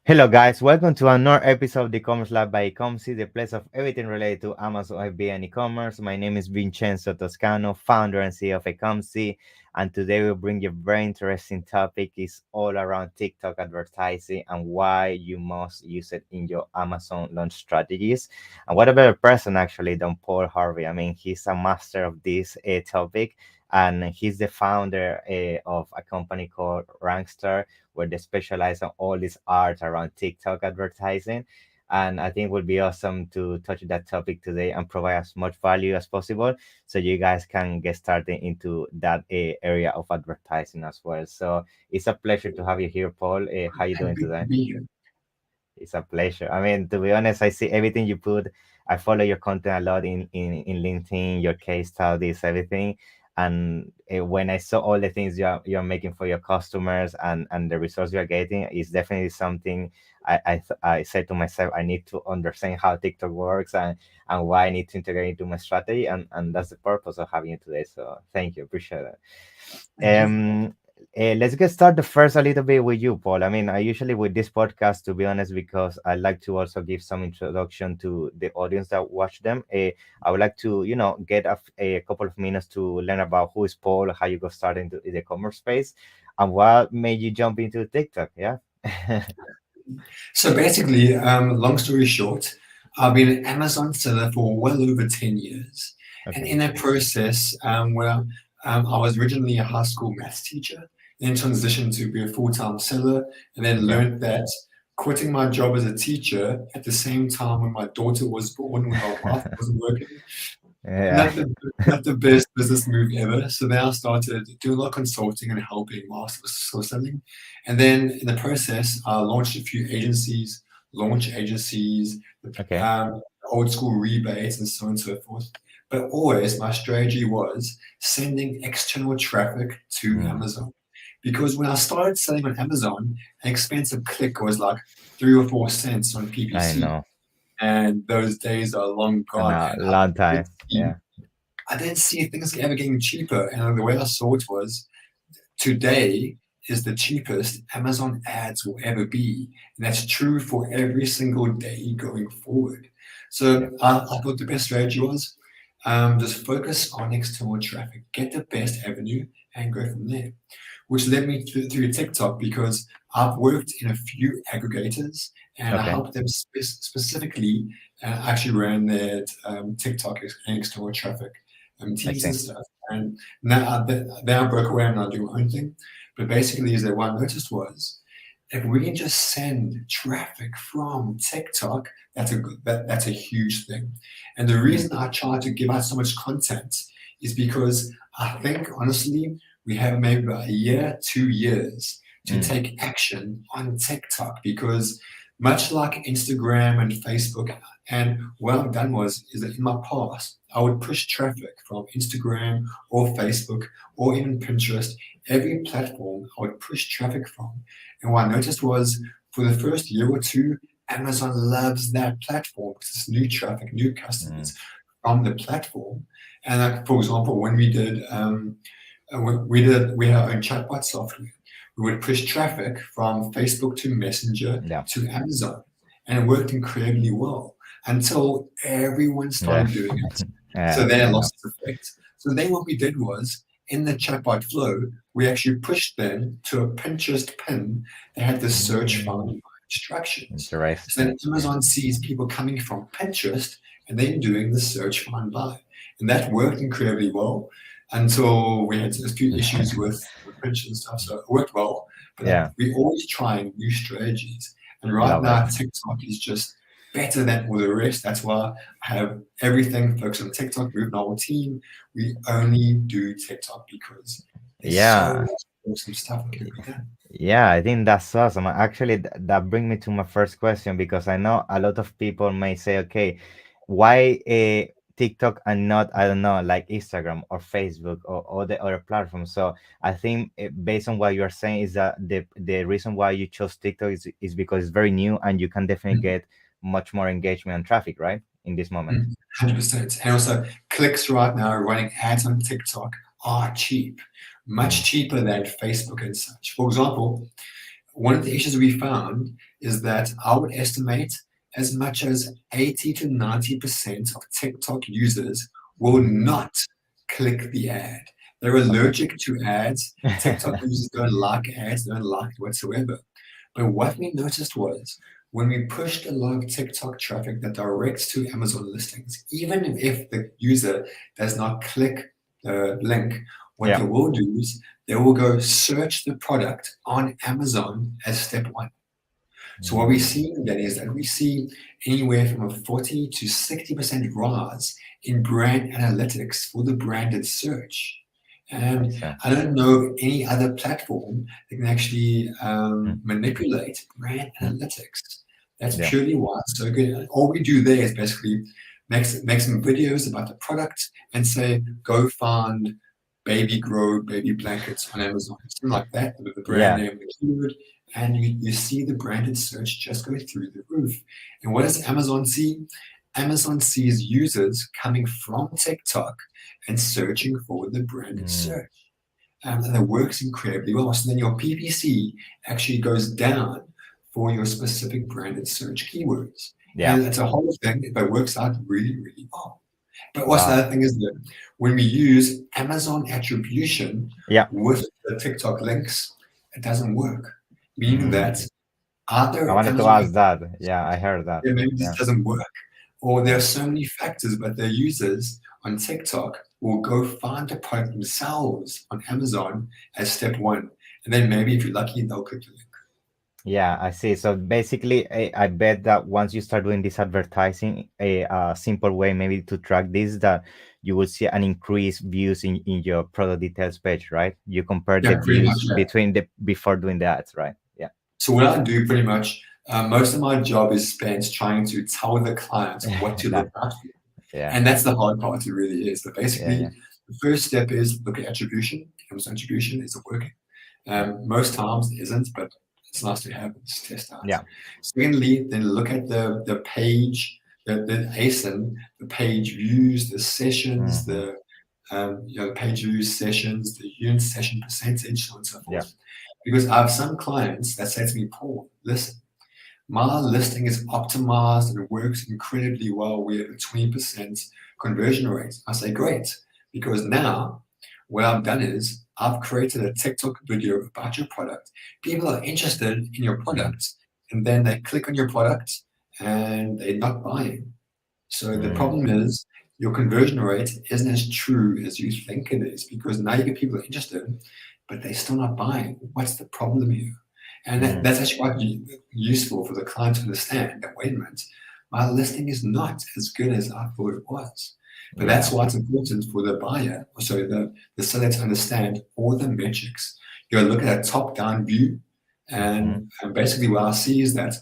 Hello, guys. Welcome to another episode of the Commerce Lab by Ecomcy, the place of everything related to Amazon FBA and e-commerce. My name is Vincenzo Toscano, founder and CEO of Ecomcy, and today we'll bring you a very interesting topic. It's all around TikTok advertising and why you must use it in your Amazon launch strategies. And what a better person actually than Paul Harvey. I mean, he's a master of this topic, and he's the founder of a company called Rankstar, where they specialize on all this art around TikTok advertising. And I think it would be awesome to touch that topic today and provide as much value as possible so you guys can get started into that area of advertising as well. So it's a pleasure to have you here, Paul. How you doing Happy to today? be here. It's a pleasure. I mean, to be honest, I see everything you put. I follow your content a lot in LinkedIn, your case studies, everything. And when I saw all the things you're making for your customers and the results you're getting, it's definitely something I said to myself, I need to understand how TikTok works and why I need to integrate into my strategy. And that's the purpose of having you today. So thank you. Appreciate it. Thank you. Let's get started first a little bit with you, Paul. I mean, I usually with this podcast, to be honest, because I like to also give some introduction to the audience that watch them. I would like to, get a couple of minutes to learn about who is Paul, how you got started into the commerce space, and what made you jump into TikTok. Yeah. So basically, long story short, I've been an Amazon seller for well over 10 years. And Okay. in that process, I was originally a high school maths teacher, then transitioned to be a full-time seller, and then Okay. learned that quitting my job as a teacher at the same time when my daughter was born, when my wife wasn't working, Yeah. not the not the best business move ever. So then I started doing a lot of consulting and helping whilst I was still selling. And then in the process, I launched a few agencies, launch agencies, Okay. um, old school rebates, and so on and so forth. But always my strategy was sending external traffic to Mm, Amazon. Because when I started selling on Amazon, an expensive click was like 3 or 4 cents on I PPC. know. And those days are long And gone. a And long didn't time. see Yeah. I didn't see things ever getting cheaper. And the way I saw it was today is the cheapest Amazon ads will ever be. And that's true for every single day going forward. Yeah. So I thought the best strategy was just focus on external traffic, get the best avenue, and go from there. Which led me through TikTok because I've worked in a few aggregators and I Okay. helped them specifically actually ran their TikTok and external traffic I teams see. and stuff. And now I broke away and I do my own thing. But basically, is that what I noticed was if we can just send traffic from TikTok, that's a huge thing. And the Mm, reason I try to give out so much content is because I think honestly we have maybe about a year, 2 years to mm, take action on TikTok because much like Instagram and Facebook, and what I've done is that in my past I would push traffic from Instagram or Facebook or even Pinterest, every platform I would push traffic from. And what I noticed was for the first year or two, Amazon loves that platform because it's new traffic, new mm. customers from the platform. And like, for example, when we had our own chatbot software, we would push traffic from Facebook to Messenger Yeah. to Amazon, and it worked incredibly well until everyone Yeah. started doing it. So Yeah. then it I know. lost its effect. So then what we did was in the chatbot flow, we actually pushed them to a Pinterest pin that had the search Mm, find instructions. So then interesting. Yeah. Amazon sees people coming from Pinterest and then doing the search find by. And that worked incredibly well until we had a few issues with Pinterest and stuff. So it worked well, but Yeah. we always trying new strategies. And right Love it. now, TikTok is just better than all the rest. That's why I have everything focused on TikTok. We've an whole team. We only do TikTok because there's so Yeah. much awesome stuff that can be done. Yeah, I think that's awesome. Actually, that brings me to my first question because I know a lot of people may say, okay, why TikTok and not, I don't know, like Instagram or Facebook or the other platforms? So I think based on what you're saying is that the reason why you chose TikTok is because it's very new and you can definitely Mm, get much more engagement and traffic, right? In this moment. 100%. And also, clicks right now running ads on TikTok are cheap, Mm, much cheaper than Facebook and such. For example, one of the issues we found is that I would estimate as much as 80 to 90% of TikTok users will not click the ad. They're allergic to ads. TikTok users don't like ads, don't like it whatsoever. But what we noticed was when we pushed a lot of TikTok traffic that directs to Amazon listings, even if the user does not click the link, what Yeah. they will do is they will go search the product on Amazon as step one. So what we see then is that we see anywhere from a 40 to 60% rise in brand analytics for the branded search. And I don't know of any other platform that can actually manipulate brand analytics. That's purely why it's so good. All we do there is basically make some videos about the product and say, go find baby grow baby blankets on Amazon, something like that, with the brand name, the keyword, and you see the branded search just go through the roof. And what does Amazon see? Amazon sees users coming from TikTok and searching for the branded search. And it works incredibly well. So then your PPC actually goes down for your specific branded search keywords. Yeah. And it's a whole thing, but it works out really, really well. But what's the other thing is that when we use Amazon attribution with the TikTok links, it doesn't work. Meaning that other I wanted Amazon to ask that. Yeah, I heard that. maybe this doesn't work. Or there are so many factors, but their users on TikTok will go find the product themselves on Amazon as step one. And then maybe if you're lucky, they'll click the link. Yeah, I see. So basically, I bet that once you start doing this advertising, a simple way maybe to track this, that you will see an increased views in your product details page, right? You compare the views between the before doing the ads, right? Yeah. So what I do pretty much, most of my job is spent trying to tell the clients what to look out for. And that's the hard part, it really is. But basically, the first step is look at attribution. Amazon attribution, is it working? Most times it isn't, but it's nice to have it, just test out. Yeah. Secondly, then look at the page, the ASIN, the page views, the sessions, the page views, sessions, the unit session percentage, so on and so forth. Because I have some clients that say to me, Paul, listen, my listing is optimized and it works incredibly well. We have a 20% conversion rate. I say, great, because now what I've done is I've created a TikTok video about your product. People are interested in your product, and then they click on your product and they're not buying. So the problem is your conversion rate isn't as true as you think it is, because now you get people interested, but they're still not buying. What's the problem here? And that's actually quite useful for the client to understand that, wait a minute, my listing is not as good as I thought it was. But that's why it's important for the buyer, so the seller, to understand all the metrics. You look at a top-down view, and basically what I see is that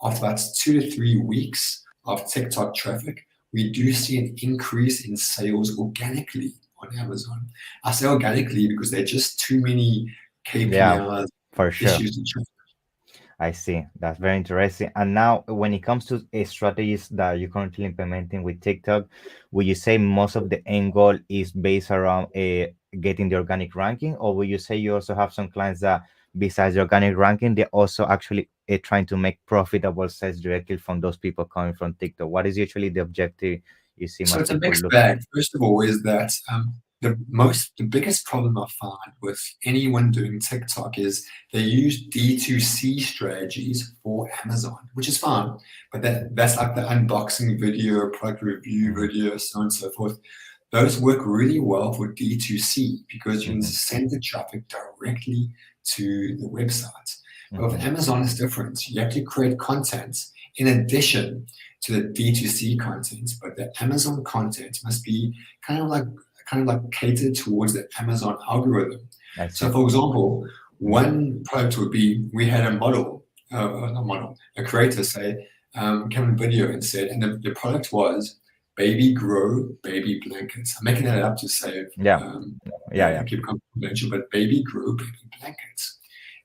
after about 2 to 3 weeks of TikTok traffic, we do see an increase in sales organically on Amazon. I say organically because there are just too many KPIs, for sure. issues to track. I see. That's very interesting. And now, when it comes to strategies that you're currently implementing with TikTok, would you say most of the end goal is based around getting the organic ranking, or would you say you also have some clients that, besides the organic ranking, they're also actually trying to make profitable sales directly from those people coming from TikTok? What is usually the objective you see? So it's a mixed bag. First of all, is that the biggest problem I find with anyone doing TikTok is they use D2C strategies for Amazon, which is fine, but that's like the unboxing video, product review video, so on and so forth. Those work really well for D2C because you can send the traffic directly to the website. But with Amazon, it's different. You have to create content in addition to the D2C content, but the Amazon content must be kind of like catered towards the Amazon algorithm. So for example, one product would be, we had a model, a creator say, came in video and said, and the product was baby grow baby blankets. I'm making that up to save, keep confidential, but baby grow baby blankets.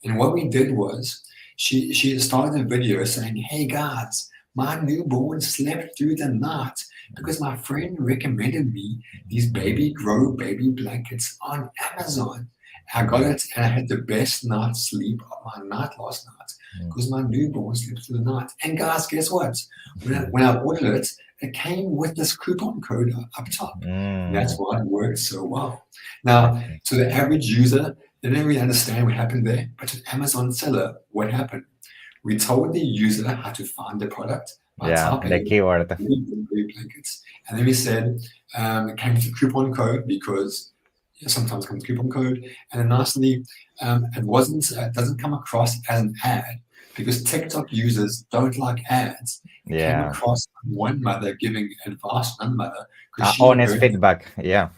And what we did was, she started a video saying, hey guys, my newborn slept through the night because my friend recommended me these baby grow baby blankets on Amazon. I got it, and I had the best night's sleep of my night last night because my newborn slept through the night. And guys, guess what? When I ordered it, it came with this coupon code up top. And that's why it worked so well. Now, to the average user, they didn't really understand what happened there. But to the Amazon seller, what happened? We told the user how to find the product by typing the keyword. blankets. And then we said it came with a coupon code because sometimes comes coupon code. And then lastly, it doesn't come across as an ad because TikTok users don't like ads. It came across one mother giving advice to another mother because she honest feedback. Yeah.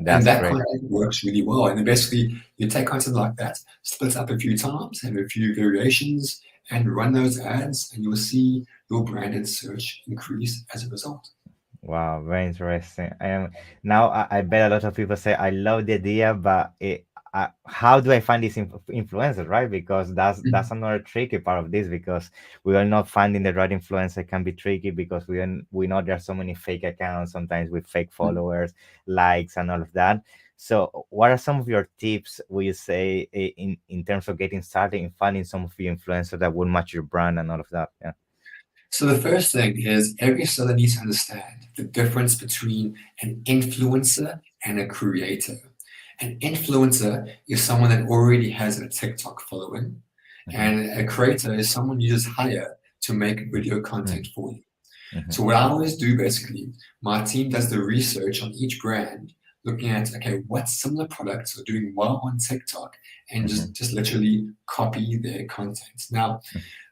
That's and that great. content works really well. And then basically, you take content like that, split it up a few times, have a few variations, and run those ads, and you'll see your branded search increase as a result. Wow, very interesting. Now I bet a lot of people say I love the idea, but how do I find these influencers, right? Because that's another tricky part of this, because we are not finding the right influencer can be tricky because we know there are so many fake accounts, sometimes with fake followers, likes, and all of that. So, what are some of your tips? Will you say in terms of getting started in finding some of your influencers that will match your brand and all of that? Yeah. So the first thing is every seller needs to understand the difference between an influencer and a creator. An influencer is someone that already has a TikTok following, and a creator is someone you just hire to make video content for you. So what I always do, basically, my team does the research on each brand, looking at, okay, what similar products are doing well on TikTok, and just literally copy their content. Now,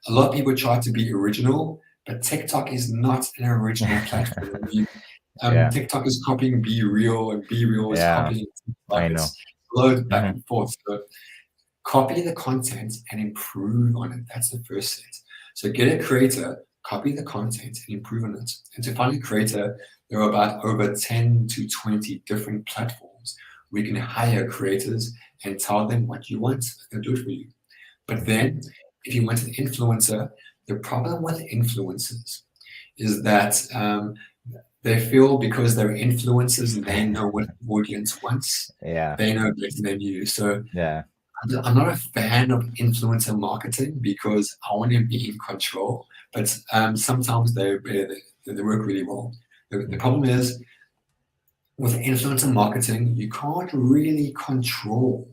a lot of people try to be original, but TikTok is not an original platform. I mean, TikTok is copying Be Real, and Be Real is copying TikTok. I know. It's loads back and forth. So copy the content and improve on it. That's the first set. So get a creator, copy the content, and improve on it. And to find a creator, there are about over 10 to 20 different platforms where you can hire creators and tell them what you want. They'll do it for you. But then, if you want an influencer, the problem with influencers is that they feel because they're influencers and they know what the audience wants, they know better than you. So I'm not a fan of influencer marketing because I want to be in control, but sometimes they work really well. The problem is with influencer marketing, you can't really control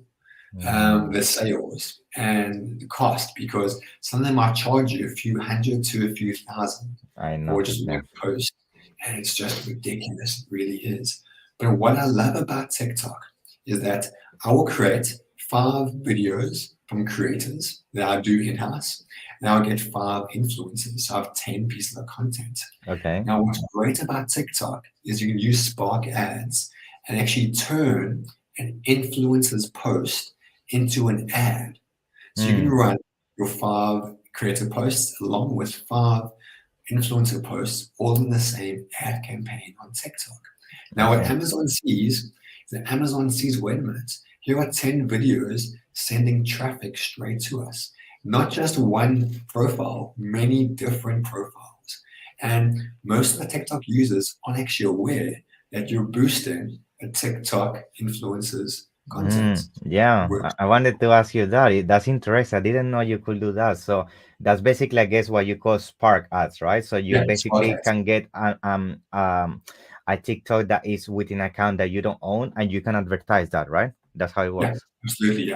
the sales and the cost because some of them might charge you a few hundred to a few thousand for just one post, and it's just ridiculous. It really is. But what I love about TikTok is that I will create 5 videos from creators that I do in-house, and I'll get 5 influencers. So I have 10 pieces of content. Now, what's great about TikTok is you can use Spark ads and actually turn an influencer's post into an ad. So you can run your 5 creator posts along with 5 influencer posts all in the same ad campaign on TikTok. Now, what Amazon sees is that Amazon sees, wait a minute, here are 10 videos sending traffic straight to us. Not just one profile, many different profiles. And most of the TikTok users aren't actually aware that you're boosting a TikTok influencer's content. I wanted to ask you that. That's interesting. I didn't know you could do that. So that's basically, I guess, what you call Spark ads, right? So you basically can get a TikTok that is within an account that you don't own, and you can advertise that, right? That's how it works. Yeah, absolutely,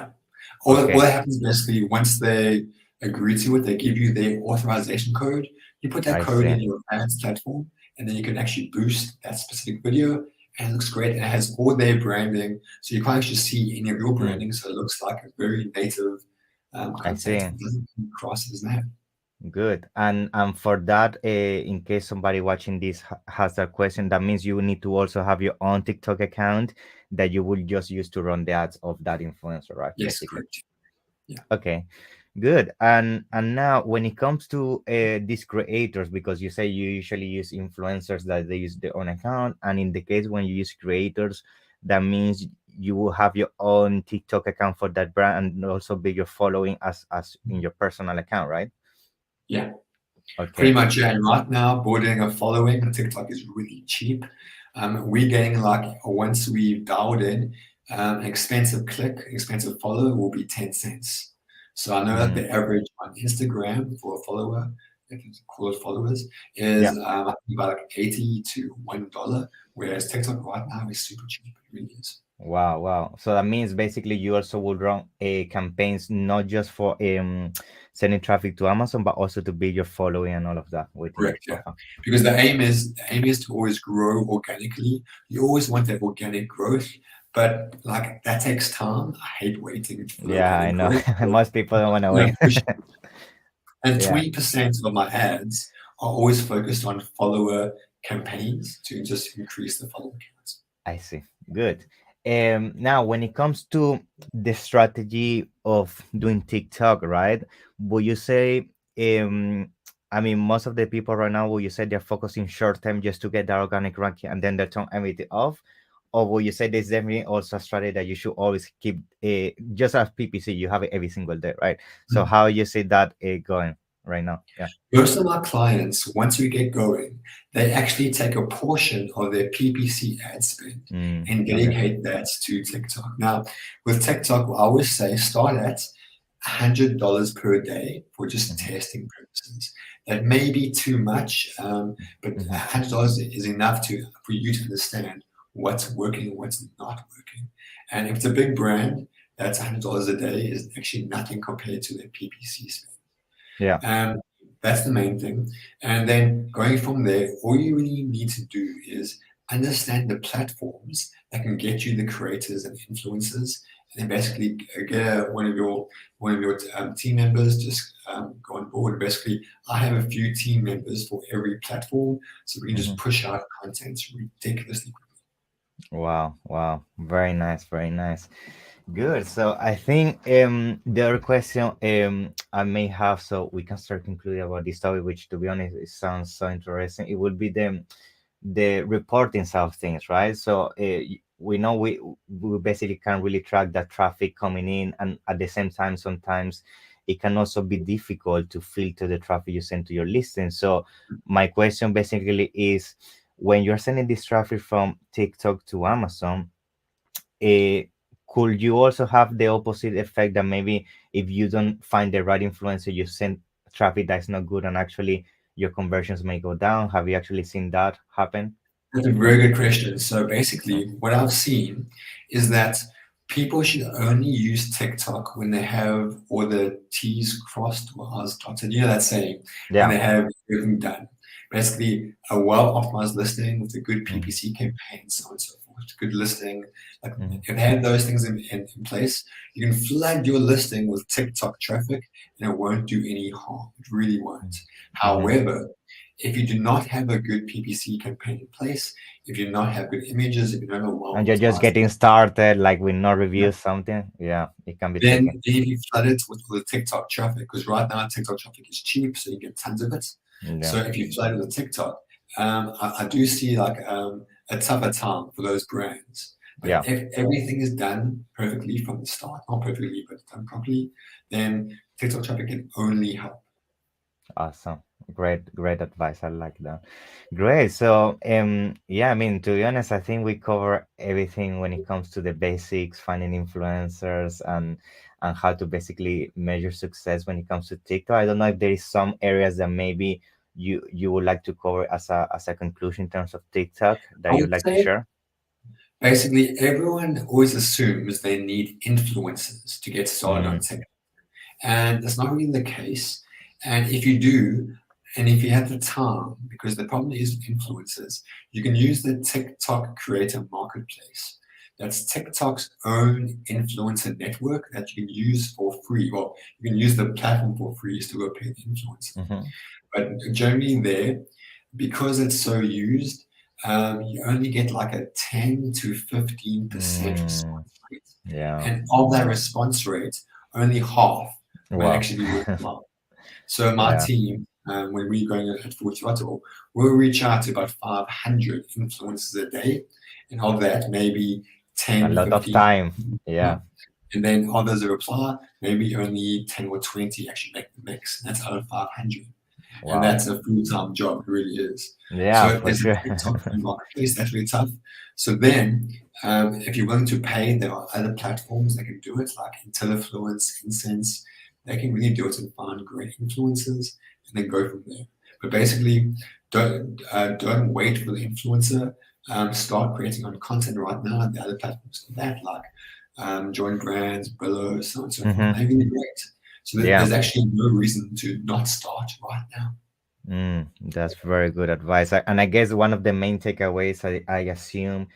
All that happens basically once they agree to it, they give you their authorization code. You put that code in your ads platform, and then you can actually boost that specific video, and it looks great. And it has all their branding, so you can't actually see any of your branding, so it looks like a very native content. It doesn't come across as that. Good. And for that, in case somebody watching this has that question, that means you need to also have your own TikTok account that you will just use to run the ads of that influencer, right? Yes, correct. Yeah. Okay. Good. And now when it comes to these creators, because you say you usually use influencers that they use their own account, and in the case when you use creators, that means you will have your own TikTok account for that brand and also be your following as in your personal account, right? Yeah. Okay. Pretty much, yeah. And right now, building a following on TikTok is really cheap. We're getting like, once we've dialed in, An expensive click, expensive follow will be 10 cents. So I know that Mhm. the average on Instagram for a follower, if you call it followers, is Yeah, I think about like 80 to $1, whereas TikTok right now is super cheap. It really is. wow, wow. So that means basically you also will run campaigns not just for sending traffic to Amazon, but also to build your following and all of that within your Correct, yeah. profile. Because the aim is to always grow organically. You always want that organic growth, but like that takes time. I hate waiting for the Yeah, I organic know. growth. Most people don't want to You know, wait. push. And Yeah, 20% of my ads are always focused on follower campaigns to just increase the follower counts. I see. Good. Now, when it comes to the strategy of doing TikTok, right? Would you say, I mean, most of the people right now, will you say they're focusing short term just to get the organic ranking and then they turn everything off? Or will you say there's definitely also a strategy that you should always keep, just as PPC, you have it every single day, right? So, how you see that going right now? Yeah. Most of my clients, once we get going, they actually take a portion of their PPC ad spend and Okay. dedicate that to TikTok. Now, with TikTok, I always say start at $100 per day for just Hmm. testing purposes. That may be too much, but Hmm. $100 is enough for you to understand what's working and what's not working. And if it's a big brand, that's $100 a day is actually nothing compared to their PPC spend. Yeah. And that's the main thing. And then going from there, all you really need to do is understand the platforms that can get you the creators and influencers, and then basically get one of your team members just go on board. Basically, I have a few team members for every platform, so we can just Hmm. push out content ridiculously. Wow. Wow. Very nice. Very nice. Good. So I think the other question I may have, so we can start concluding about this topic, which to be honest, it sounds so interesting. It would be the reporting side of things, right? So we know we basically can really track that traffic coming in, and at the same time, sometimes it can also be difficult to filter the traffic you send to your listing. So my question basically is, when you're sending this traffic from TikTok to Amazon, uh, could you also have the opposite effect that maybe if you don't find the right influencer, you send traffic that's not good and actually your conversions may go down? Have you actually seen that happen? That's a very good question. So basically, Mm. what I've seen is that people should only use TikTok when they have all the T's crossed or R's dotted. You know that saying, when Yeah. they have everything done. Basically, a well-optimized listing with a good Mm-hmm. PPC campaign, so on and so forth. Good listing. Like Mm-hmm. if they have those things in place, you can flood your listing with TikTok traffic and it won't do any harm. It really won't. Mm-hmm. However, if you do not have a good PPC campaign in place, if you do not have good images, if you don't have a And you're just well-optimized, getting started, like with no review something. Yeah, it can be then tricky. if you flood it with all the TikTok traffic, because right now TikTok traffic is cheap, so you get tons of it. So Yeah. if you flood it with TikTok, I do see like a tougher time for those brands. But Yeah. if everything is done perfectly from the start, not perfectly, but done properly, then TikTok traffic can only help. Awesome. Great, great advice. I like that. Great. So, yeah, I mean, to be honest, I think we cover everything when it comes to the basics, finding influencers and how to basically measure success when it comes to TikTok. I don't know if there is some areas that maybe you would like to cover as a conclusion in terms of TikTok I that you'd would like to say share. basically everyone always assumes they need influencers to get started on Mm, TikTok. And that's not really the case. And if you do, and if you have the time, because the problem is with influencers, you can use the TikTok Creator Marketplace. That's TikTok's own influencer network that you can use for free. Well, you can use the platform for free, to go pay the influencer. mm-hmm, But generally, there, because it's so used, you only get like a 10 to 15% mm, response rate. yeah. And of that response rate, only half may Wow. actually be worthwhile. So my Yeah. team, when we're going at Full Throttle, we'll reach out to about 500 influencers a day. And of that, maybe A 10, lot of 15. time. Yeah. And then others that reply, maybe only 10 or 20 actually make the mix. That's out of 500. and Wow. that's a full-time job. It really is. Yeah, So for there's a sure. TikTok marketplace that's really tough. So then, if you're willing to pay, there are other platforms that can do it, like Intellifluence, Incense. They can really do it and find great influencers and then go from there. But basically, don't wait for the influencer. Start creating on content right now. And the other platforms for that, like Join Brands, Brillo, so on and so forth. Hmm. They're really great. So Yeah. there's actually no reason to not start right now. That's very good advice. And I guess one of the main takeaways I assume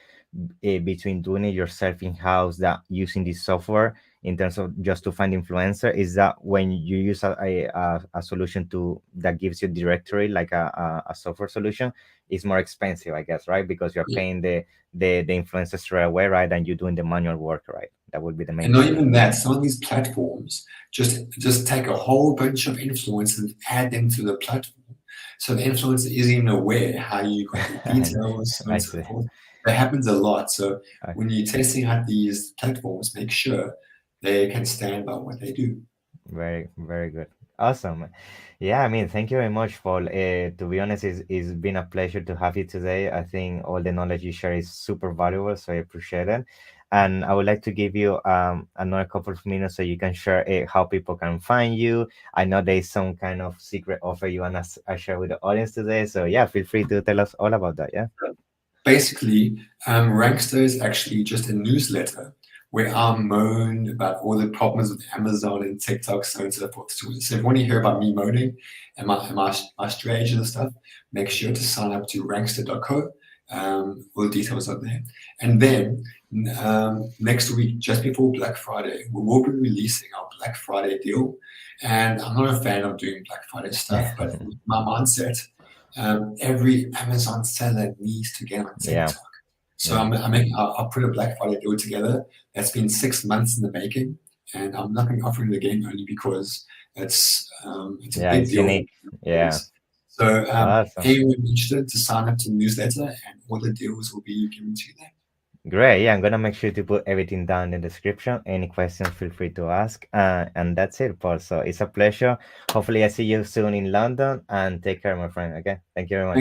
between doing it yourself in house that using this software in terms of just to find influencer is that when you use a solution to that gives you directory like a software solution, it's more expensive, I guess, right? Because you're Yeah. paying the influencer straight away, right? And you're doing the manual work, right? That would be the main And not difference. even that, some of these platforms just take a whole bunch of influencers and add them to the platform. So the influencer isn't even aware how you got their details, so on I and so see. forth. That happens a lot. So I- when you're testing out these platforms, make sure they can stand by what they do. Very, very good. Awesome. Yeah, I mean, thank you very much, Paul. To be honest, it's been a pleasure to have you today. I think all the knowledge you share is super valuable, so I appreciate it. And I would like to give you another couple of minutes so you can share how people can find you. I know there is some kind of secret offer you want to share with the audience today. So yeah, feel free to tell us all about that. Yeah. Basically, Rankster is actually just a newsletter where I moan about all the problems with Amazon and TikTok, so on and so forth. So if you want to hear about me moaning and my strategies and stuff, make sure to sign up to rankster.co. All the details are there. And then next week, just before Black Friday, we will be releasing our Black Friday deal. And I'm not a fan of doing Black Friday stuff, but with my mindset, every Amazon seller needs to get on Yeah. TikTok. So I'll put a Black Friday deal together. That's been 6 months in the making, and I'm not going to offer it again only because it's a Yeah, big it's deal for unique. Yeah. employees. So Awesome. anyone interested to sign up to the newsletter, and all the deals will be given to you there. Great. Yeah, I'm gonna make sure to put everything down in the description. Any questions, feel free to ask. And that's it, Paul. So it's a pleasure. Hopefully, I see you soon in London. And take care, my friend. Okay. Thank you very much.